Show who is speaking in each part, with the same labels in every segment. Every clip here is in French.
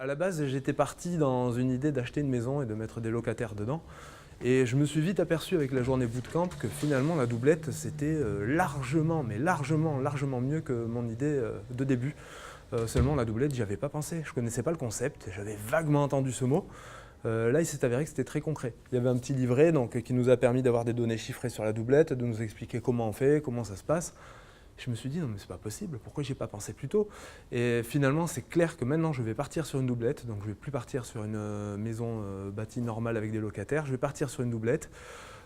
Speaker 1: À la base, j'étais parti dans une idée d'acheter une maison et de mettre des locataires dedans. Et je me suis vite aperçu avec la journée bootcamp que finalement la doublette c'était largement, mais largement mieux que mon idée de début. Seulement la doublette, j'y avais pas pensé, je connaissais pas le concept, j'avais vaguement entendu ce mot. Là, il s'est avéré que c'était très concret. Il y avait un petit livret qui nous a permis d'avoir des données chiffrées sur la doublette, de nous expliquer comment on fait, comment ça se passe. Je me suis dit, non mais c'est pas possible, pourquoi j'y ai pas pensé plus tôt? Et finalement, c'est clair que maintenant, je vais partir sur une doublette, donc je vais plus partir sur une maison bâtie normale avec des locataires, je vais partir sur une doublette.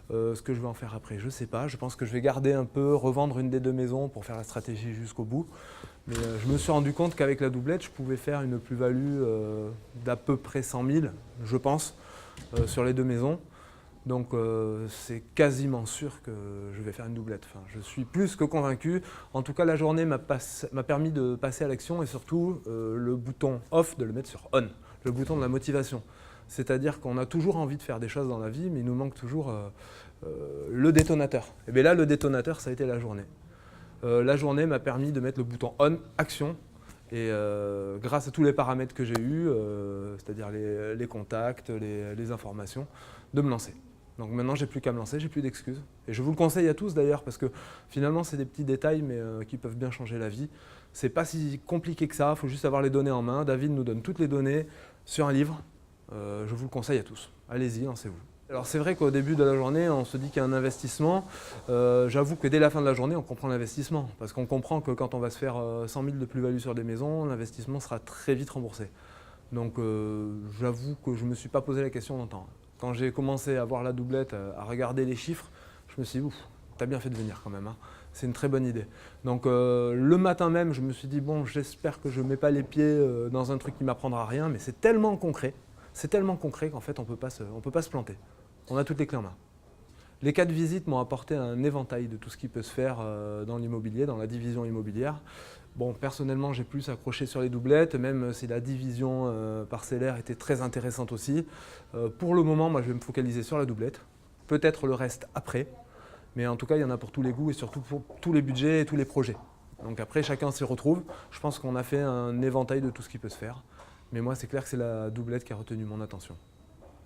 Speaker 1: Ce que je vais en faire après, je ne sais pas. Je pense que je vais garder un peu, revendre une des deux maisons pour faire la stratégie jusqu'au bout. Mais je me suis rendu compte qu'avec la doublette, je pouvais faire une plus-value d'à peu près 100 000, je pense, sur les deux maisons. Donc c'est quasiment sûr que je vais faire une doublette. Enfin, je suis plus que convaincu. En tout cas, la journée m'a permis de passer à l'action et surtout le bouton off de le mettre sur on, le bouton de la motivation. C'est-à-dire qu'on a toujours envie de faire des choses dans la vie, mais il nous manque toujours le détonateur. Et bien là, le détonateur, ça a été la journée. La journée m'a permis de mettre le bouton on, action, et grâce à tous les paramètres que j'ai eus, c'est-à-dire les contacts, les informations, de me lancer. Donc maintenant, j'ai plus qu'à me lancer, j'ai plus d'excuses. Et je vous le conseille à tous d'ailleurs, parce que finalement, c'est des petits détails, mais qui peuvent bien changer la vie. C'est pas si compliqué que ça, il faut juste avoir les données en main. David nous donne toutes les données sur un livre. Je vous le conseille à tous. Allez-y, lancez-vous. Alors c'est vrai qu'au début de la journée, on se dit qu'il y a un investissement. J'avoue que dès la fin de la journée, on comprend l'investissement. Parce qu'on comprend que quand on va se faire 100 000 de plus-value sur des maisons, l'investissement sera très vite remboursé. Donc j'avoue que je ne me suis pas posé la question longtemps. Quand j'ai commencé à voir la doublette, à regarder les chiffres, je me suis dit, ouf, t'as bien fait de venir quand même, hein. C'est une très bonne idée. Donc le matin même, je me suis dit, bon, j'espère que je ne mets pas les pieds dans un truc qui ne m'apprendra rien, mais c'est tellement concret qu'en fait, on ne peut pas se planter. On a toutes les clés en main. Les cas de visite m'ont apporté un éventail de tout ce qui peut se faire dans l'immobilier, dans la division immobilière. Bon, personnellement, j'ai plus accroché sur les doublettes, même si la division parcellaire était très intéressante aussi. Pour le moment, moi, je vais me focaliser sur la doublette. Peut-être le reste après. Mais en tout cas, il y en a pour tous les goûts et surtout pour tous les budgets et tous les projets. Donc après, chacun s'y retrouve. Je pense qu'on a fait un éventail de tout ce qui peut se faire. Mais moi, c'est clair que c'est la doublette qui a retenu mon attention.